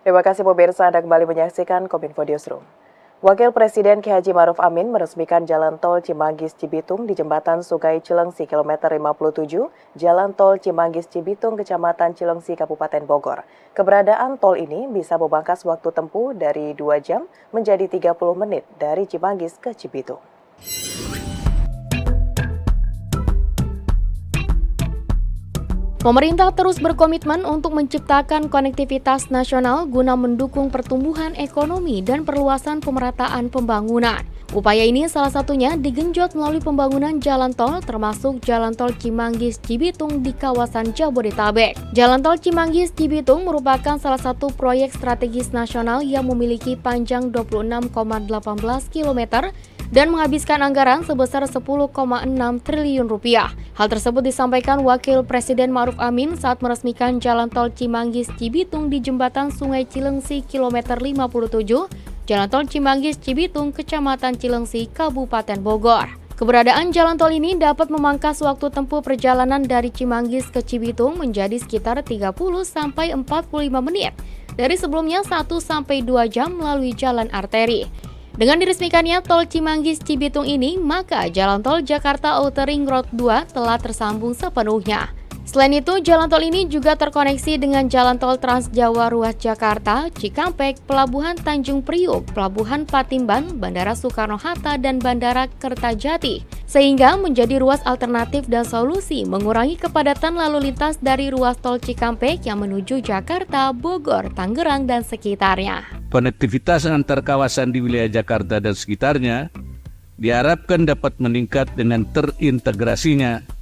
Terima kasih pemirsa Anda kembali menyaksikan Kominfo Newsroom. Wakil Presiden Ki Haji Ma'ruf Amin meresmikan Jalan Tol Cimanggis-Cibitung di Jembatan Sungai Cilengsi kilometer 57, Jalan Tol Cimanggis-Cibitung, Kecamatan Cilengsi, Kabupaten Bogor. Keberadaan tol ini bisa memangkas waktu tempuh dari 2 jam menjadi 30 menit dari Cimanggis ke Cibitung. Pemerintah terus berkomitmen untuk menciptakan konektivitas nasional guna mendukung pertumbuhan ekonomi dan perluasan pemerataan pembangunan. Upaya ini salah satunya digenjot melalui pembangunan jalan tol termasuk Jalan Tol Cimanggis-Cibitung di kawasan Jabodetabek. Jalan Tol Cimanggis-Cibitung merupakan salah satu proyek strategis nasional yang memiliki panjang 26,18 km dan menghabiskan anggaran sebesar 10,6 triliun rupiah. Hal tersebut disampaikan Wakil Presiden Ma'ruf Amin saat meresmikan Jalan Tol Cimanggis-Cibitung di Jembatan Sungai Cilengsi kilometer 57, Jalan Tol Cimanggis-Cibitung, Kecamatan Cilengsi, Kabupaten Bogor. Keberadaan jalan tol ini dapat memangkas waktu tempuh perjalanan dari Cimanggis ke Cibitung menjadi sekitar 30-45 menit, dari sebelumnya 1-2 jam melalui jalan arteri. Dengan diresmikannya tol Cimanggis-Cibitung ini, maka jalan tol Jakarta Outer Ring Road 2 telah tersambung sepenuhnya. Selain itu, jalan tol ini juga terkoneksi dengan jalan tol Trans Jawa Ruas Jakarta, Cikampek, Pelabuhan Tanjung Priuk, Pelabuhan Patimban, Bandara Soekarno-Hatta, dan Bandara Kertajati, sehingga menjadi ruas alternatif dan solusi mengurangi kepadatan lalu lintas dari ruas tol Cikampek yang menuju Jakarta, Bogor, Tangerang, dan sekitarnya. Konektivitas antar kawasan di wilayah Jakarta dan sekitarnya diharapkan dapat meningkat dengan terintegrasinya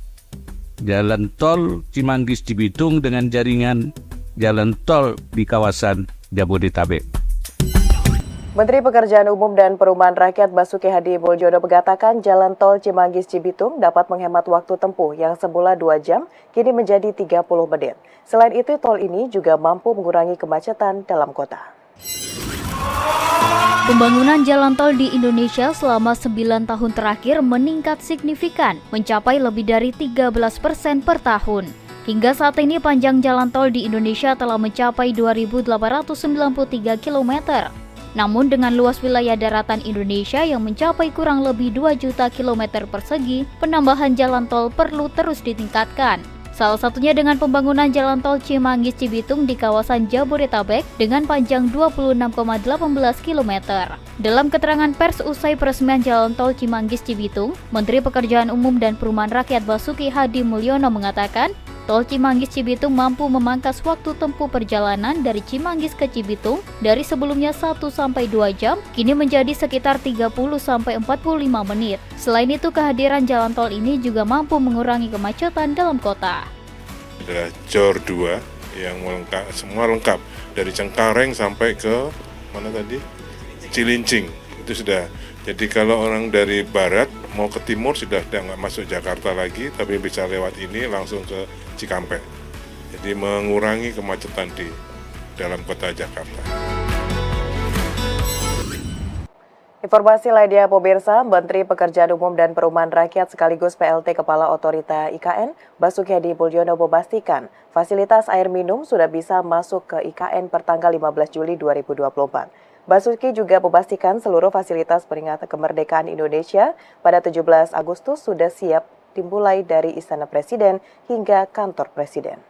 jalan tol Cimanggis-Cibitung dengan jaringan jalan tol di kawasan Jabodetabek. Menteri Pekerjaan Umum dan Perumahan Rakyat Basuki Hadi Mulyono mengatakan jalan tol Cimanggis-Cibitung dapat menghemat waktu tempuh yang semula 2 jam kini menjadi 30 menit. Selain itu, tol ini juga mampu mengurangi kemacetan dalam kota. Pembangunan jalan tol di Indonesia selama 9 tahun terakhir meningkat signifikan, mencapai lebih dari 13% per tahun. Hingga saat ini panjang jalan tol di Indonesia telah mencapai 2.893 km. Namun dengan luas wilayah daratan Indonesia yang mencapai kurang lebih 2 juta kilometer persegi, penambahan jalan tol perlu terus ditingkatkan. Salah satunya dengan pembangunan jalan tol Cimanggis-Cibitung di kawasan Jabodetabek dengan panjang 26,18 km. Dalam keterangan pers usai peresmian jalan tol Cimanggis-Cibitung, Menteri Pekerjaan Umum dan Perumahan Rakyat Basuki Hadi Mulyono mengatakan, tol Cimanggis-Cibitung mampu memangkas waktu tempuh perjalanan dari Cimanggis ke Cibitung dari sebelumnya 1-2 jam, kini menjadi sekitar 30-45 menit. Selain itu, kehadiran jalan tol ini juga mampu mengurangi kemacetan dalam kota. Ada JOR 2 yang semua lengkap, dari Cengkareng sampai ke mana tadi? Cilincing, itu sudah. Jadi kalau orang dari barat mau ke timur sudah nggak masuk Jakarta lagi, tapi bisa lewat ini langsung ke Cikampek. Jadi mengurangi kemacetan di dalam kota Jakarta. Informasi lainnya pemirsa, Menteri Pekerjaan Umum dan Perumahan Rakyat sekaligus PLT Kepala Otorita IKN, Basuki Hadi Mulyono memastikan fasilitas air minum sudah bisa masuk ke IKN pertanggal 15 Juli 2024. Basuki juga memastikan seluruh fasilitas peringatan kemerdekaan Indonesia pada 17 Agustus sudah siap dimulai dari Istana Presiden hingga kantor Presiden.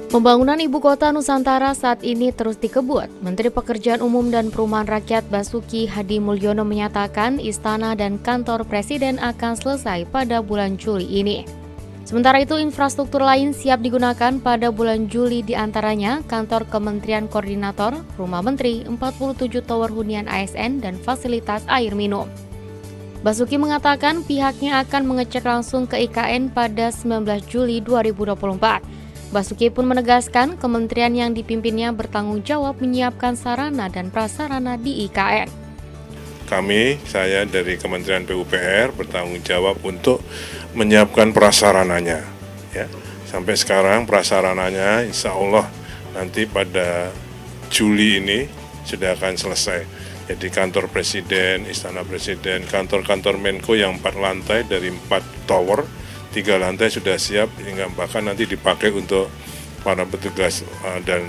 Pembangunan Ibu Kota Nusantara saat ini terus dikebut. Menteri Pekerjaan Umum dan Perumahan Rakyat Basuki Hadi Mulyono menyatakan Istana dan kantor Presiden akan selesai pada bulan Juli ini. Sementara itu, infrastruktur lain siap digunakan pada bulan Juli, diantaranya kantor Kementerian Koordinator, Rumah Menteri, 47 tower hunian ASN, dan fasilitas air minum. Basuki mengatakan pihaknya akan mengecek langsung ke IKN pada 19 Juli 2024. Basuki pun menegaskan kementerian yang dipimpinnya bertanggung jawab menyiapkan sarana dan prasarana di IKN. Saya dari Kementerian PUPR bertanggung jawab untuk menyiapkan prasarananya. Ya. Sampai sekarang prasarananya insya Allah nanti pada Juli ini sudah akan selesai. Jadi kantor Presiden, Istana Presiden, kantor-kantor Menko yang 4 lantai dari 4 tower, 3 lantai sudah siap, hingga bahkan nanti dipakai untuk para petugas dan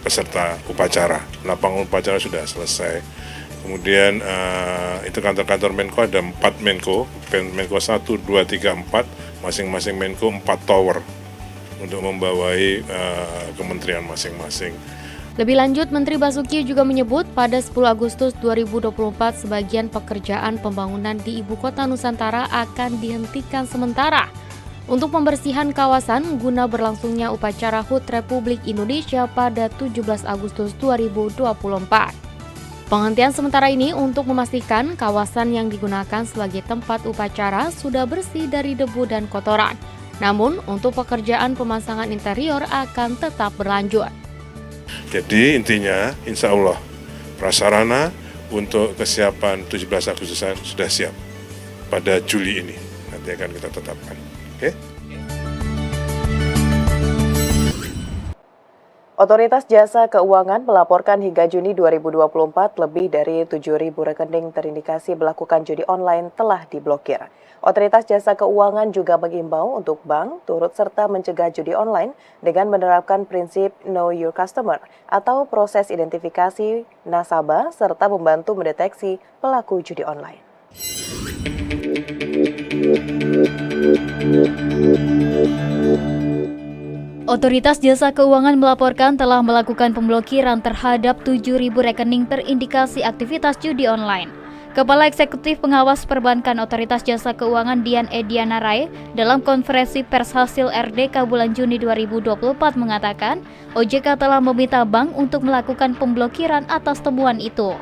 peserta upacara. Lapangan upacara sudah selesai. Kemudian itu kantor-kantor Menko ada 4 Menko, Menko 1, 2, 3, 4, masing-masing Menko 4 tower untuk membawai kementerian masing-masing. Lebih lanjut, Menteri Basuki juga menyebut pada 10 Agustus 2024 sebagian pekerjaan pembangunan di Ibu Kota Nusantara akan dihentikan sementara untuk pembersihan kawasan guna berlangsungnya upacara HUT Republik Indonesia pada 17 Agustus 2024. Penghentian sementara ini untuk memastikan kawasan yang digunakan sebagai tempat upacara sudah bersih dari debu dan kotoran. Namun, untuk pekerjaan pemasangan interior akan tetap berlanjut. Jadi intinya, insya Allah, prasarana untuk kesiapan 17 Agustusan sudah siap pada Juli ini. Nanti akan kita tetapkan. Oke? Otoritas Jasa Keuangan melaporkan hingga Juni 2024 lebih dari 7.000 rekening terindikasi melakukan judi online telah diblokir. Otoritas Jasa Keuangan juga mengimbau untuk bank turut serta mencegah judi online dengan menerapkan prinsip Know Your Customer atau proses identifikasi nasabah serta membantu mendeteksi pelaku judi online. Otoritas Jasa Keuangan melaporkan telah melakukan pemblokiran terhadap 7.000 rekening terindikasi aktivitas judi online. Kepala Eksekutif Pengawas Perbankan Otoritas Jasa Keuangan Dian Ediana Rai dalam konferensi pers hasil RDK bulan Juni 2024 mengatakan OJK telah meminta bank untuk melakukan pemblokiran atas temuan itu.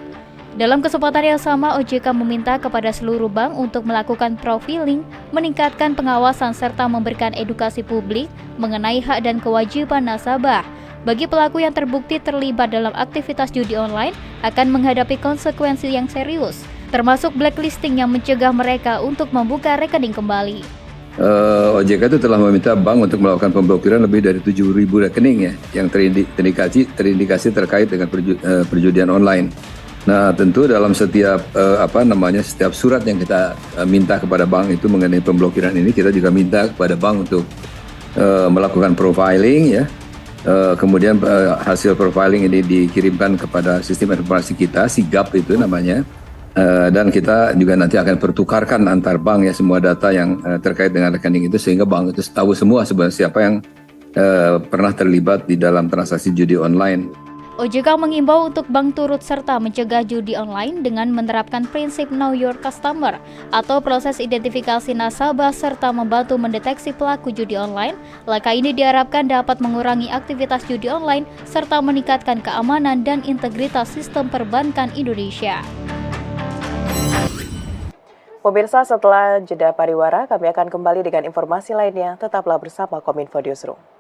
Dalam kesempatan yang sama, OJK meminta kepada seluruh bank untuk melakukan profiling, meningkatkan pengawasan serta memberikan edukasi publik mengenai hak dan kewajiban nasabah. Bagi pelaku yang terbukti terlibat dalam aktivitas judi online akan menghadapi konsekuensi yang serius, termasuk blacklisting yang mencegah mereka untuk membuka rekening kembali. OJK itu telah meminta bank untuk melakukan pemblokiran lebih dari 7.000 rekening ya, yang terindikasi terkait dengan perjudian online. Nah, tentu dalam setiap setiap surat yang kita minta kepada bank itu mengenai pemblokiran ini, kita juga minta kepada bank untuk melakukan profiling ya. Kemudian hasil profiling ini dikirimkan kepada sistem informasi kita, SIGAP itu namanya. Dan kita juga nanti akan pertukarkan antar bank ya semua data yang terkait dengan rekening itu, sehingga bank itu tahu semua sebenarnya siapa yang pernah terlibat di dalam transaksi judi online. OJK mengimbau untuk bank turut serta mencegah judi online dengan menerapkan prinsip Know Your Customer atau proses identifikasi nasabah serta membantu mendeteksi pelaku judi online. Langkah ini diharapkan dapat mengurangi aktivitas judi online serta meningkatkan keamanan dan integritas sistem perbankan Indonesia. Pemirsa, setelah jeda pariwara, kami akan kembali dengan informasi lainnya. Tetaplah bersama Kominfo Newsroom.